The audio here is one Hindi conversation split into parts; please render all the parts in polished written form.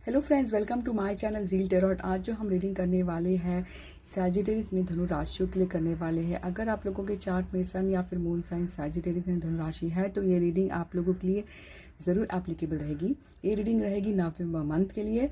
Hello friends, welcome to my channel zeal tarot. आज जो हम रीडिंग करने वाले हैं सैजिटेरियस यानी धनु राशियों के लिए करने वाले हैं। अगर आप लोगों के चार्ट में सन या फिर मून साइन सैजिटेरियस यानी धनु राशि है तो ये रीडिंग आप लोगों के लिए ज़रूर एप्लीकेबल रहेगी। ये रीडिंग रहेगी नवंबर मंथ के लिए।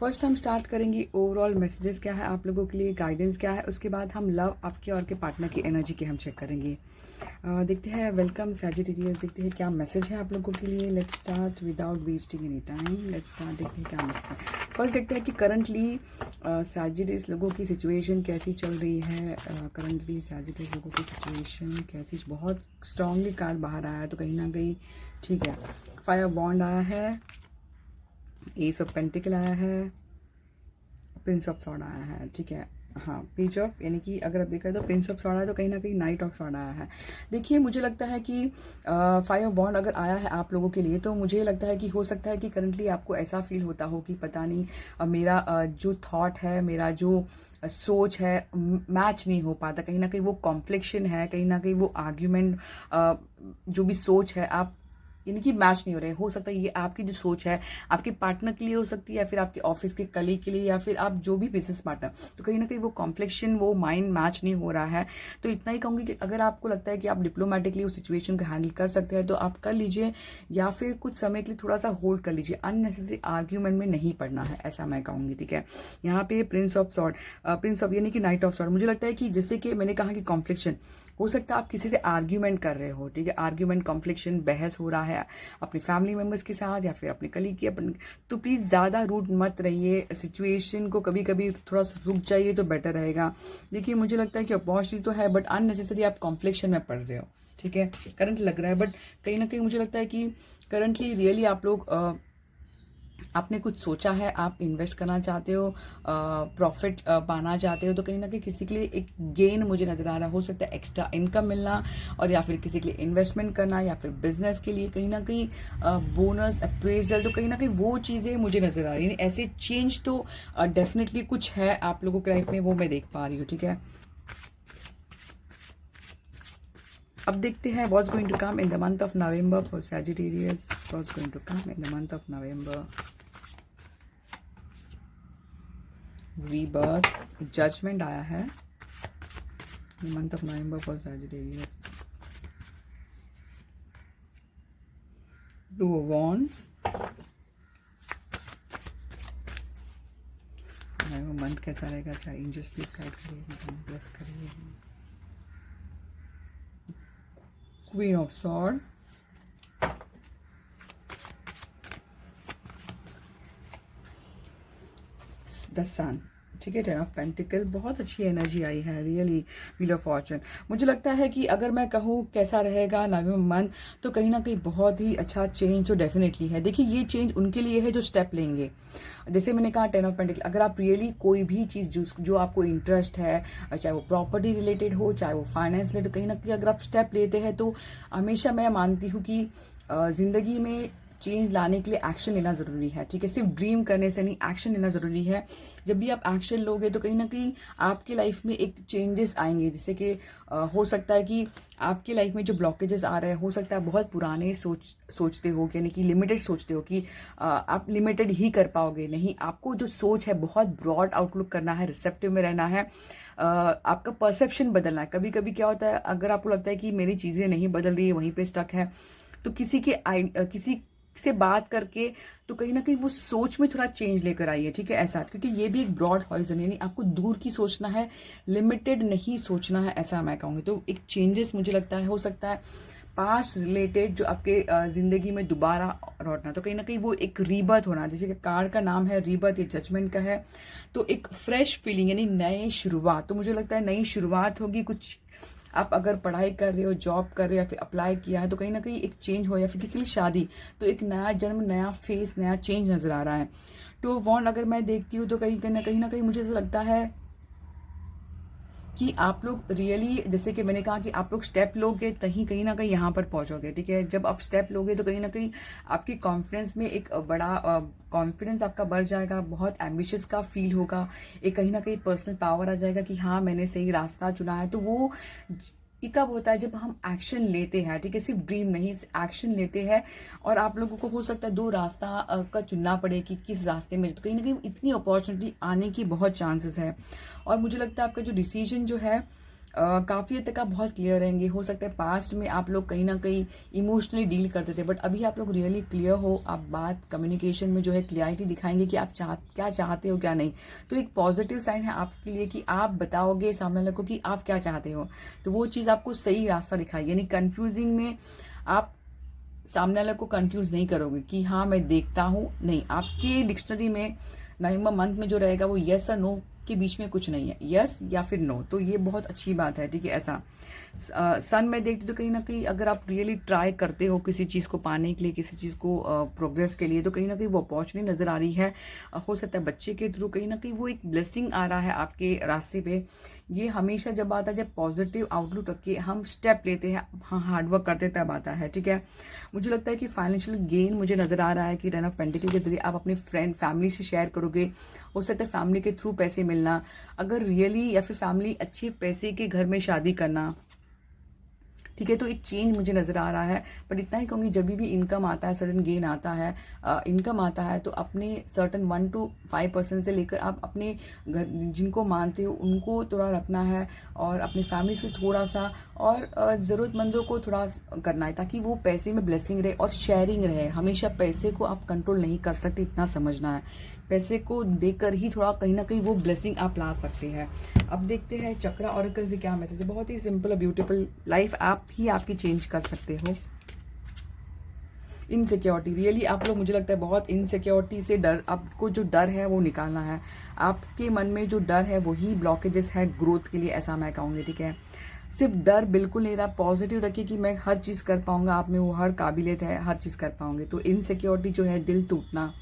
फर्स्ट हम स्टार्ट करेंगे ओवरऑल मैसेजेस क्या है आप लोगों के लिए, गाइडेंस क्या है। उसके बाद हम लव आपके और के पार्टनर की एनर्जी के हम चेक करेंगे। देखते हैं वेलकम सैजिटेरियस, देखते हैं क्या मैसेज है आप लोगों के लिए। Let's start without wasting any time. Let's start, देखते हैं क्या मैसेज है। फर्स्ट देखते हैं कि करंटली सैजिटेरियस लोगों की सिचुएशन कैसी चल रही है। करंटली सैजिटेरियस लोगों की सिचुएशन कैसी, बहुत स्ट्रांगली कार्ड बाहर आया है तो कहीं ना कहीं ठीक है। फायर बॉन्ड आया है, एस ऑफ पेंटिकल आया है, प्रिंस ऑफ सॉर्ड आया है, ठीक है। हाँ, पेज ऑफ, यानी कि अगर आप देखा तो प्रिंस ऑफ सॉर्ड आया तो कहीं ना कहीं नाइट ऑफ सॉर्ड आया है। देखिए, मुझे लगता है कि फाइव बॉन्ड अगर आया है आप लोगों के लिए तो मुझे लगता है कि हो सकता है कि करंटली आपको ऐसा फील होता हो कि पता नहीं मेरा जो थॉट है, मेरा जो सोच है मैच नहीं हो पाता। कहीं ना कहीं वो कॉन्फ्लिक्शन है, कहीं ना कहीं वो आर्ग्यूमेंट, जो भी सोच है आप यानी कि मैच नहीं हो रहे। हो सकता है ये आपकी जो सोच है आपके पार्टनर के लिए हो सकती है या फिर आपके ऑफिस के कलीग के लिए या फिर आप जो भी बिजनेस पार्टनर, तो कहीं ना कहीं वो कॉन्फ्लिक्शन, वो माइंड मैच नहीं हो रहा है। तो इतना ही कहूंगी कि अगर आपको लगता है कि आप डिप्लोमेटिकली उस सिचुएशन को हैंडल कर सकते हैं तो आप कर लीजिए, या फिर कुछ समय के लिए थोड़ा सा होल्ड कर लीजिए। अननेसेसरी आर्ग्यूमेंट में नहीं पड़ना है, ऐसा मैं कहूंगी, ठीक है। यहाँ पे Prince of sword, Prince of यानी कि नाइट ऑफ सॉर्ड, मुझे लगता है कि जैसे कि मैंने कहा कि कॉन्फ्लिक्शन हो सकता है, आप किसी से आर्ग्यूमेंट कर रहे हो, ठीक है। आर्ग्यूमेंट, कॉन्फ्लिक्शन, बहस हो रहा है अपने फैमिली मेंबर्स के साथ या फिर अपने कलीग की अपन, तो प्लीज़ ज़्यादा रूड मत रहिए। सिचुएशन को कभी कभी थोड़ा सा रुक जाइए तो बेटर रहेगा। देखिए, मुझे लगता है कि अपॉर्चुनिटी तो है बट अननेसेसरी आप कॉन्फ्लिक्शन में पड़ रहे हो, ठीक है। करंट लग रहा है बट कहीं ना कहीं मुझे लगता है कि करंटली रियली आप लोग आपने कुछ सोचा है, आप इन्वेस्ट करना चाहते हो, प्रॉफिट पाना चाहते हो, तो कहीं ना कहीं किसी के लिए एक गेन मुझे नजर आ रहा है। हो सकता है एक्स्ट्रा इनकम मिलना, और या फिर किसी के लिए इन्वेस्टमेंट करना, या फिर बिजनेस के लिए कहीं ना कहीं बोनस, अप्रेजल, तो कहीं ना कहीं वो चीज़ें मुझे नजर आ रही है। ऐसे चेंज तो डेफिनेटली कुछ है आप लोगों के लाइफ में, वो मैं देख पा रही हूँ, ठीक है। अब देखते हैं what's going to come in the month of November for Sagittarius. What's going to come in the month of November. Rebirth, judgement आया है month of November for Sagittarius. Two wand, month कैसा रहेगा सर, एंजल्स प्लीज गाइड करिए, ब्लेस करिए। Queen of sword, the sun, ठीक है। टेन ऑफ पेंटिकल, बहुत अच्छी एनर्जी आई है रियली। व्हील ऑफ फॉर्चून, मुझे लगता है कि अगर मैं कहूँ कैसा रहेगा नवंबर मंथ, तो कहीं ना कहीं बहुत ही अच्छा चेंज तो डेफिनेटली है। देखिए, ये चेंज उनके लिए है जो स्टेप लेंगे। जैसे मैंने कहा टेन ऑफ पेंटिकल, अगर आप रियली कोई भी चीज़ जो आपको इंटरेस्ट है, चाहे वो प्रॉपर्टी रिलेटेड हो, चाहे वो फाइनेंस रिलेटेड, कहीं ना कहीं अगर आप स्टेप लेते हैं तो हमेशा मैं मानती हूँ कि जिंदगी में चेंज लाने के लिए एक्शन लेना ज़रूरी है, ठीक है। सिर्फ ड्रीम करने से नहीं, एक्शन लेना ज़रूरी है। जब भी आप एक्शन लोगे तो कहीं ना कहीं आपकी लाइफ में एक चेंजेस आएंगे, जिससे कि हो सकता है कि आपकी लाइफ में जो ब्लॉकेजेस आ रहे हैं, हो सकता है बहुत पुराने सोचते हो, यानी कि लिमिटेड सोचते हो कि आप लिमिटेड ही कर पाओगे। नहीं, आपको जो सोच है बहुत ब्रॉड आउटलुक करना है, रिसेप्टिव में रहना है, आपका परसेप्शन बदलना है। कभी कभी क्या होता है, अगर आपको लगता है कि मेरी चीज़ें नहीं बदल रही है, वहीं पे स्टक है, तो किसी से बात करके तो कहीं ना कहीं वो सोच में थोड़ा चेंज लेकर आइए, ठीक है। ऐसा, क्योंकि ये भी एक ब्रॉड हॉरिजन, यानी आपको दूर की सोचना है, लिमिटेड नहीं सोचना है, ऐसा मैं कहूँगी। तो एक चेंजेस मुझे लगता है हो सकता है पास्ट रिलेटेड जो आपके जिंदगी में दोबारा लौटना, तो कहीं ना कहीं वो एक रीबर्थ होना। जैसे कि कार्ड का नाम है रीबर्थ, ये जजमेंट का है, तो एक फ्रेश फीलिंग यानी नई शुरुआत। तो मुझे लगता है नई शुरुआत होगी। कुछ आप अगर पढ़ाई कर रहे हो, जॉब कर रहे हो, या फिर अप्लाई किया है, तो कहीं ना कहीं एक चेंज हो, या फिर किसी लिए शादी, तो एक नया जन्म, नया फेस, नया चेंज नजर आ रहा है। टू वॉन्ड अगर मैं देखती हूँ तो कहीं ना कहीं मुझे ऐसा लगता है कि आप लोग रियली, जैसे कि मैंने कहा कि आप लोग स्टेप लोगे तहीं कहीं ना कहीं यहाँ पर पहुंचोगे, ठीक है। जब आप स्टेप लोगे तो कहीं ना कहीं आपकी कॉन्फिडेंस में एक बड़ा कॉन्फिडेंस आपका बढ़ जाएगा, बहुत एम्बिशियस का फील होगा, एक कहीं ना कहीं पर्सनल पावर आ जाएगा कि हाँ, मैंने सही रास्ता चुना है। तो वो ये कब होता है? जब हम एक्शन लेते हैं, ठीक है, सिर्फ ड्रीम नहीं, एक्शन लेते हैं। और आप लोगों को हो सकता है दो रास्ता का चुनना पड़े कि किस रास्ते में, तो कहीं ना कहीं इतनी अपॉर्चुनिटी आने की बहुत चांसेस है। और मुझे लगता है आपका जो डिसीजन जो है काफ़ी हद तक आप बहुत क्लियर रहेंगे। हो सकता है पास्ट में आप लोग कहीं ना कहीं इमोशनली डील करते थे, बट अभी आप लोग रियली क्लियर हो। आप बात कम्युनिकेशन में जो है क्लियरिटी दिखाएंगे कि आप क्या चाहते हो क्या नहीं। तो एक पॉजिटिव साइन है आपके लिए कि आप बताओगे सामने वाले को कि आप क्या चाहते हो, तो वो चीज़ आपको सही रास्ता दिखाएगी। यानी कन्फ्यूजिंग में आप सामने वाले को कंफ्यूज नहीं करोगे कि हाँ मैं देखता हूँ, नहीं। आपके डिक्शनरी में नवंबर मंथ में जो रहेगा वो यस और नो के बीच में कुछ नहीं है, यस या फिर नो। तो ये बहुत अच्छी बात है, ठीक है। ऐसा सन में देखते तो कहीं ना कहीं अगर आप रियली ट्राई करते हो किसी चीज़ को पाने के लिए, किसी चीज़ को प्रोग्रेस के लिए, तो कहीं ना कहीं वो अपॉर्चुनिटी नज़र आ रही है। हो सकता है बच्चे के थ्रू कहीं ना कहीं वो एक ब्लेसिंग आ रहा है आपके रास्ते पे। ये हमेशा जब आता है, जब पॉजिटिव आउटलुक रख के हम स्टेप लेते हैं, हाँ हार्डवर्क करते तब आता है, ठीक है। मुझे लगता है कि फाइनेंशियल गेन मुझे नज़र आ रहा है कि टेन ऑफ पेंटिकल के जरिए आप अपने फ्रेंड फैमिली से शेयर करोगे। हो सकता है फैमिली के थ्रू पैसे मिलना, अगर रियली, या फिर फैमिली अच्छे पैसे के घर में शादी करना, ठीक है। तो एक चेंज मुझे नज़र आ रहा है। बट इतना ही कहूँगी, जब भी इनकम आता है, सडन गेन आता है, इनकम आता है, तो अपने सर्टन 1 to 5% से लेकर आप अपने घर जिनको मानते हो उनको थोड़ा रखना है, और अपनी फैमिली से थोड़ा सा, और ज़रूरतमंदों को थोड़ा करना है, ताकि वो पैसे में ब्लेसिंग रहे और शेयरिंग रहे। हमेशा पैसे को आप कंट्रोल नहीं कर सकते, इतना समझना है। पैसे को देकर ही थोड़ा कहीं ना कहीं वो ब्लेसिंग आप ला सकते हैं। अब देखते हैं चक्रा ऑरेकल से क्या मैसेज है। बहुत ही सिंपल और ब्यूटीफुल लाइफ आप ही आपकी चेंज कर सकते हो। इनसिक्योरिटी, रियली आप लोग, मुझे लगता है बहुत इनसिक्योरिटी से डर, आपको जो डर है वो निकालना है। आपके मन में जो डर है वही ब्लॉकेजेस है ग्रोथ के लिए, ऐसा मैं कहूँगी, ठीक है। सिर्फ डर बिल्कुल नहीं रहा, पॉजिटिव रखिए कि मैं हर चीज़ कर पाऊंगा, आप में वो हर काबिलियत है, हर चीज़ कर पाऊंगे। तो इनसिक्योरिटी जो है, दिल टूटना,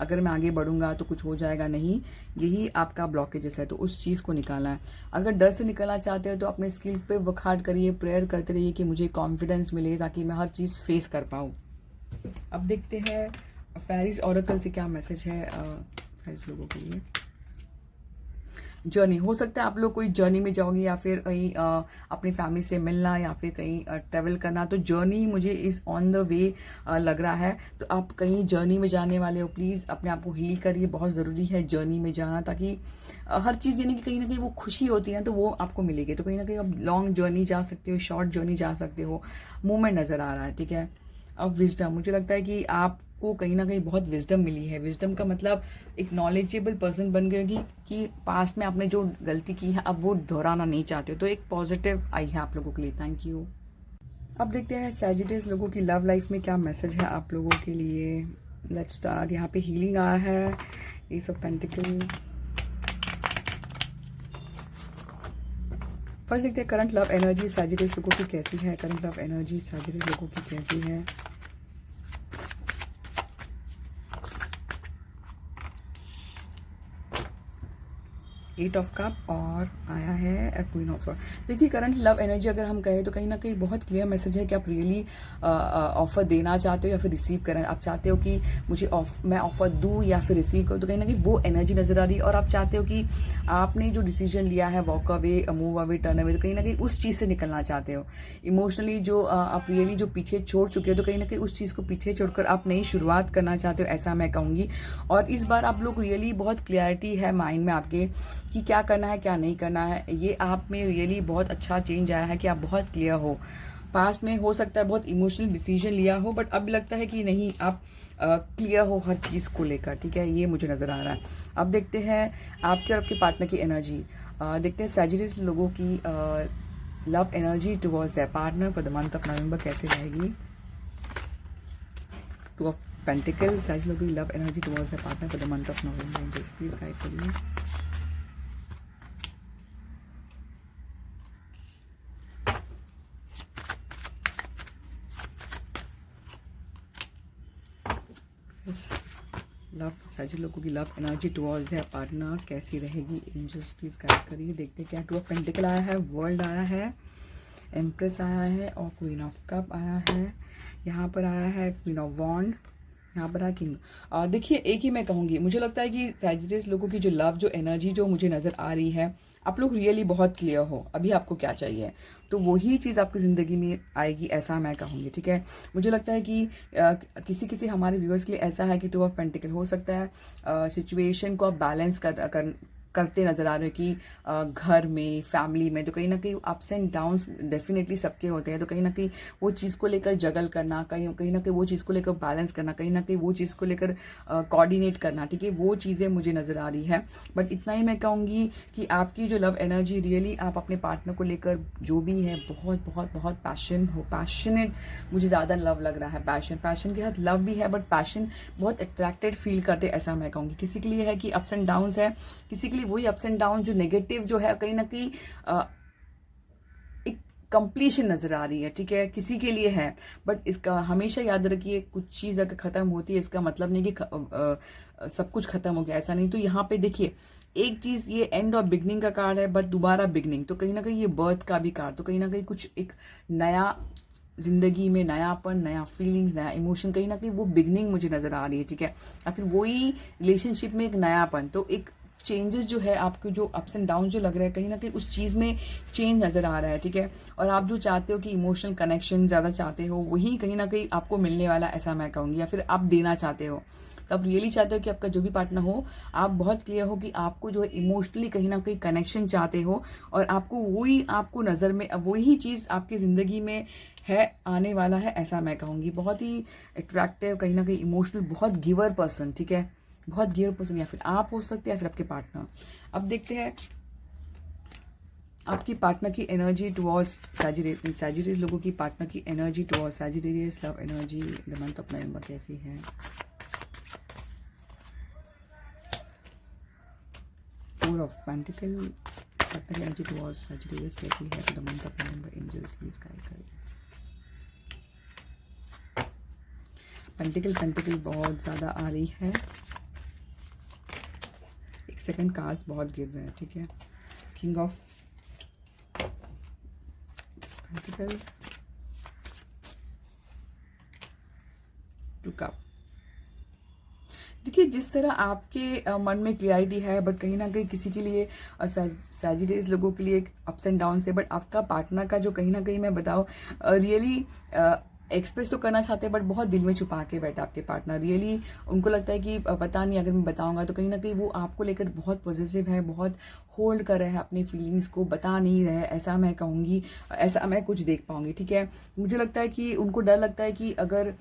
अगर मैं आगे बढ़ूंगा तो कुछ हो जाएगा, नहीं, यही आपका ब्लॉकेजेस है। तो उस चीज़ को निकालना है। अगर डर से निकलना चाहते हो तो अपने स्किल पे वर्क हार्ड करिए, प्रेयर करते रहिए कि मुझे कॉन्फिडेंस मिले, ताकि मैं हर चीज़ फेस कर पाऊँ। अब देखते हैं फेरिस ऑरेकल से क्या मैसेज है फेरिस लोगों के लिए। जर्नी, हो सकता है आप लोग कोई जर्नी में जाओगे, या फिर कहीं अपनी फैमिली से मिलना, या फिर कहीं ट्रैवल करना। तो जर्नी मुझे इज ऑन द वे लग रहा है। तो आप कहीं जर्नी में जाने वाले हो, प्लीज़ अपने आप को हील करिए। बहुत ज़रूरी है जर्नी में जाना, ताकि हर चीज़, यानी कि कहीं ना कहीं वो खुशी होती है तो वो आपको मिलेगी। तो कहीं ना कहीं आप लॉन्ग जर्नी जा सकते हो, शॉर्ट जर्नी जा सकते हो, मूवमेंट नज़र आ रहा है, ठीक है। अब विजडम, मुझे लगता है कि आपको कहीं ना कहीं बहुत विजडम मिली है। विजडम का मतलब एक नॉलेजेबल पर्सन बन गए कि पास्ट में आपने जो गलती की है अब वो दोहराना नहीं चाहते हो। तो एक पॉजिटिव आई है आप लोगों के लिए। Thank you. अब देखते हैं सैजिटेरियस लोगों की लव लाइफ में क्या मैसेज है आप लोगों के लिए। Let's start. यहाँ पे हीलिंग आया है, एस ऑफ पेंटिकल। फर्स्ट देखते हैं करंट लव एनर्जी सैजिटेरियस लोगों की कैसी है। करंट लव एनर्जी सैजिटेरियस लोगों की कैसी है। एट ऑफ कप और आया है क्वीन ऑफ सॉर्ड। देखिए करंट लव एनर्जी अगर हम कहें तो कहीं ना कहीं बहुत क्लियर मैसेज है कि आप रियली ऑफर देना चाहते हो या फिर रिसीव करें। आप चाहते हो कि मैं ऑफर दूं या फिर रिसीव करूं, तो कहीं ना कहीं वो एनर्जी नजर आ रही है। और आप चाहते हो कि आपने जो डिसीजन लिया है, walk away, move away, turn away, तो कहीं ना कहीं उस चीज़ से निकलना चाहते हो। इमोशनली जो आप रियली जो पीछे छोड़ चुके हो, तो कहीं ना कहीं उस चीज़ को पीछे छोड़कर आप नई शुरुआत करना चाहते हो, ऐसा मैं कहूँगी। और इस बार आप लोग रियली बहुत क्लियरिटी है माइंड में आपके कि क्या करना है क्या नहीं करना है। ये आप में रियली बहुत अच्छा चेंज आया है कि आप बहुत क्लियर हो। पास्ट में हो सकता है बहुत इमोशनल डिसीजन लिया हो, बट अब लगता है कि नहीं, आप क्लियर हो हर चीज़ को लेकर, ठीक है। ये मुझे नज़र आ रहा है। अब देखते हैं आपके और आपके पार्टनर की एनर्जी। देखते हैं सैजिटेरियस लोगों की लव एनर्जी टुवर्ड्स है partner for the month of नवंबर कैसे रहेगी। टू ऑफ पेंटिकल, सैजिटेरियस लोगों की लव एनर्जी टुवर्ड्स है partner for the month of November, please guide करिए। लव सैजिटेरियस लोगों की love energy towards their partner कैसी रहेगी। एंजल्स प्लीज गाइड करिए। देखते क्या। टू ऑफ पेंटिकल आया है, वर्ल्ड आया है, एम्प्रेस आया है और क्वीन ऑफ कप आया है। यहाँ पर आया है क्वीन ऑफ वॉन्ड, यहाँ पर है किंग। देखिए एक ही मैं कहूँगी, मुझे लगता है कि सैजिटेरियस लोगों की जो लव, जो एनर्जी जो मुझे नज़र आ रही है आप लोग रियली बहुत क्लियर हो अभी आपको क्या चाहिए, तो वही चीज़ आपकी ज़िंदगी में आएगी, ऐसा मैं कहूँगी। ठीक है, मुझे लगता है कि किसी किसी हमारे व्यूअर्स के लिए ऐसा है कि 2 ऑफ पेंटिकल हो सकता है सिचुएशन को आप बैलेंस करते नज़र आ रहे हो कि घर में, फैमिली में, तो कहीं ना कहीं अप्स एंड डाउन्स डेफिनेटली सबके होते हैं। तो कहीं ना कहीं वो चीज़ को लेकर जगल करना, कहीं कहीं ना कहीं वो चीज़ को लेकर बैलेंस करना, कहीं ना कहीं वो चीज़ को लेकर कोऑर्डिनेट करना, ठीक है, वो चीज़ें मुझे नज़र आ रही है। बट इतना ही मैं कहूँगी कि आपकी जो लव एनर्जी रियली आप अपने पार्टनर को लेकर जो भी है बहुत बहुत बहुत पैशनेट मुझे ज़्यादा लव लग रहा है। पैशन के साथ लव भी है, बट पैशन बहुत अट्रैक्टेड फील करते, ऐसा मैं कहूँगी। किसी के लिए है कि अप्स एंड डाउन्स है, किसी के लिए वही अप्स एंड डाउन जो नेगेटिव जो है कहीं ना कहीं एक कंप्लीशन नजर आ रही है। ठीक है, किसी के लिए है, बट इसका हमेशा याद रखिए कुछ चीज़ अगर खत्म होती है इसका मतलब नहीं कि सब कुछ खत्म हो गया, ऐसा नहीं। तो यहाँ पे देखिए एक चीज, ये एंड और बिगनिंग का कार्ड है, बट दोबारा बिगनिंग, तो कहीं ना कहीं ये बर्थ का भी कार्ड, तो कहीं ना कहीं कुछ एक नया जिंदगी में, नयापन, नया फीलिंग्स, नया इमोशन, कहीं ना कहीं वो बिगनिंग मुझे नजर आ रही है। ठीक है, या फिर वही रिलेशनशिप में एक नयापन, तो एक चेंजेस जो है आपके जो अप्स एंड डाउन जो लग रहा है कहीं ना कहीं उस चीज़ में चेंज नज़र आ रहा है। ठीक है, और आप जो चाहते हो कि इमोशनल कनेक्शन ज़्यादा चाहते हो वही कहीं ना कहीं आपको मिलने वाला, ऐसा मैं कहूँगी। या फिर आप देना चाहते हो, तो आप रियली चाहते हो कि आपका जो भी पार्टनर हो, आप बहुत क्लियर हो कि आपको जो है इमोशनली कहीं ना कहीं कनेक्शन चाहते हो, और आपको वही आपको नज़र में वही चीज़ आपकी ज़िंदगी में है आने वाला है, ऐसा मैं कहूँगी। बहुत ही अट्रैक्टिव, कहीं ना कहीं इमोशनल, बहुत गिवर पर्सन। ठीक है, बहुत गियर पर्सन, या फिर आप हो सकते हैं या फिर आपके पार्टनर। अब देखते हैं आपकी पार्टनर की एनर्जी टुवर्ड्स सैजिटेरियस लोगों की पार्टनर की energy towards Sagittarius love energy the month of November कैसी है। फोर ऑफ पेंटिकल, पार्टनर की एनर्जी टुवर्ड्स सैजिटेरियस कैसी है the month of November, angels please guide करें। पेंटिकल बहुत ज़्यादा आ रही है, सेकंड कार्ड्स बहुत गिर रहे हैं। ठीक है, king of pentacle, two cup. देखिए जिस तरह आपके मन में क्लियरिटी है, बट कहीं ना कहीं किसी के लिए सैजिटेरियस लोगों के लिए अप्स एंड डाउन से, बट आपका पार्टनर का जो कहीं ना कहीं मैं बताऊँ रियली एक्सप्रेस तो करना चाहते हैं, बट बहुत दिल में छुपा के बैठा आपके पार्टनर। रियली उनको लगता है कि पता नहीं अगर मैं बताऊंगा तो कहीं ना कहीं वो आपको लेकर बहुत पॉजिटिव है, बहुत होल्ड कर रहे हैं अपनी फीलिंग्स को, बता नहीं रहे, ऐसा मैं कहूँगी, ऐसा मैं कुछ देख पाऊंगी। ठीक है, मुझे लगता है कि उनको डर लगता है कि अगर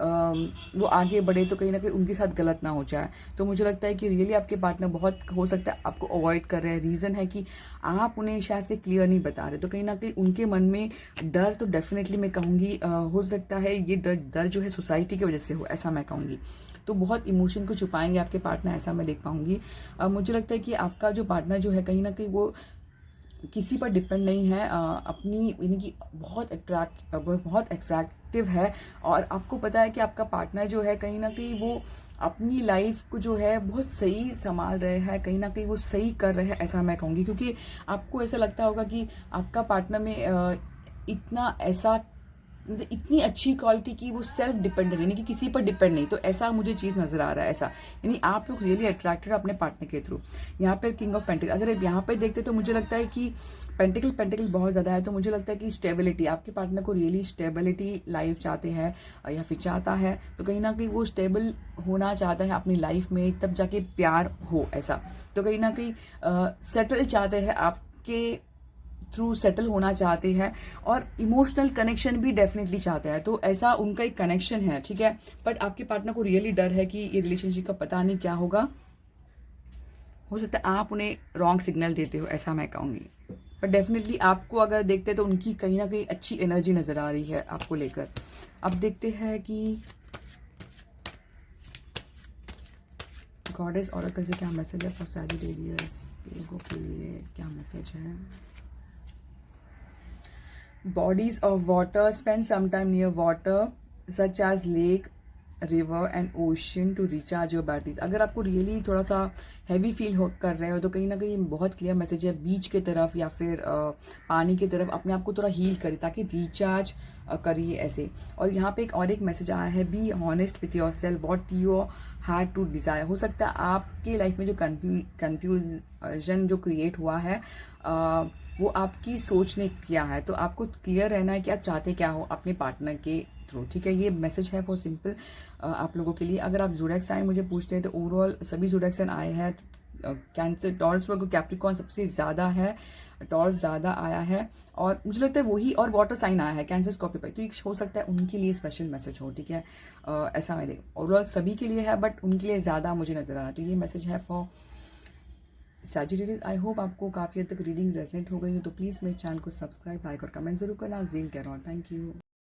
वो आगे बढ़े तो कहीं ना कहीं उनके साथ गलत ना हो जाए। तो मुझे लगता है कि रियली आपके पार्टनर बहुत हो सकता है आपको अवॉइड कर रहे हैं। रीज़न है कि आप उन्हें शायद से क्लियर नहीं बता रहे, तो कहीं ना कहीं उनके मन में डर तो डेफिनेटली मैं कहूँगी हो सकता है ये डर जो है सोसाइटी की वजह से हो, ऐसा मैं कहूँगी। तो बहुत इमोशन को छुपाएंगे आपके पार्टनर, ऐसा मैं देख पाऊँगी। मुझे लगता है कि आपका जो पार्टनर जो है कहीं ना कहीं वो किसी पर डिपेंड नहीं है, अपनी यानी कि बहुत अट्रैक्टिव है, और आपको पता है कि आपका पार्टनर जो है कहीं ना कहीं वो अपनी लाइफ को जो है बहुत सही संभाल रहे हैं, कहीं ना कहीं वो सही कर रहे हैं, ऐसा मैं कहूँगी। क्योंकि आपको ऐसा लगता होगा कि आपका पार्टनर में इतना ऐसा मतलब इतनी अच्छी क्वालिटी की वो सेल्फ डिपेंडेंट, यानी कि किसी पर डिपेंड नहीं, तो ऐसा मुझे चीज़ नजर आ रहा है। ऐसा यानी आप लोग रियली अट्रैक्टेड अपने पार्टनर के थ्रू। यहाँ पर किंग ऑफ पेंटिकल अगर यहाँ पे देखते तो मुझे लगता है कि पेंटिकल बहुत ज़्यादा है, तो मुझे लगता है कि स्टेबिलिटी, आपके पार्टनर को रियली स्टेबिलिटी लाइफ चाहते हैं या फिर चाहता है, तो कहीं ना कहीं वो स्टेबल होना चाहता है अपनी लाइफ में, तब जाके प्यार हो, ऐसा। तो कहीं ना कहीं सेटल चाहते हैं, आपके थ्रू सेटल होना चाहते हैं, और इमोशनल कनेक्शन भी डेफिनेटली चाहते हैं, तो ऐसा उनका एक कनेक्शन है। ठीक है, बट आपके पार्टनर को रियली डर है कि ये रिलेशनशिप का पता नहीं क्या होगा, हो सकता है आप उन्हें रॉन्ग सिग्नल देते हो, ऐसा मैं कहूँगी। बट डेफिनेटली आपको अगर देखते तो उनकी कहीं ना कहीं अच्छी एनर्जी नज़र आ रही है आपको लेकर। अब देखते हैं कि गॉडेस ऑरेकल से क्या मैसेज है फॉर सैजिटेरियस लोगों के लिए, क्या मैसेज है। bodies of water, spend some time near water such as lake, river and ocean to recharge your batteries. अगर आपको रियली थोड़ा सा हैवी फील कर रहे हो तो कहीं ना कहीं बहुत क्लियर मैसेज है, बीच के तरफ या फिर पानी की तरफ अपने आप को थोड़ा हील करिए ताकि रिचार्ज करिए ऐसे। और यहाँ पे एक मैसेज आया है, be honest with yourself what you had to desire. हो सकता है आपके लाइफ में जो कन्फ्यूजन जो क्रिएट हुआ है वो आपकी सोच ने किया है, तो आपको क्लियर रहना है कि आप चाहते क्या हो अपने पार्टनर के थ्रू, ठीक है। ये मैसेज है फॉर सिंपल आप लोगों के लिए। अगर आप ज़ोडिएक साइन मुझे पूछते हैं तो ओवरऑल सभी ज़ोडिएक साइन आए हैं। कैंसर, टॉरस, वर्गो, कैप्रिकॉर्न सबसे ज़्यादा है, टॉरस ज़्यादा आया है और मुझे लगता है वही, और वाटर साइन आया है कैंसर, स्कॉर्पियो पाई, तो ये हो सकता है उनके लिए स्पेशल मैसेज हो, ठीक है। ऐसा मैं देख ओवरऑल सभी के लिए है बट उनके लिए ज़्यादा मुझे नज़र आ रहा है, तो ये मैसेज है फॉर सैजिटेरियस। आई होप आपको काफ़ी हद तक रीडिंग रेजनेट हो गई हो, तो प्लीज़ मेरे चैनल को सब्सक्राइब, लाइक और कमेंट जरूर करना। Zeal tarot, thank you.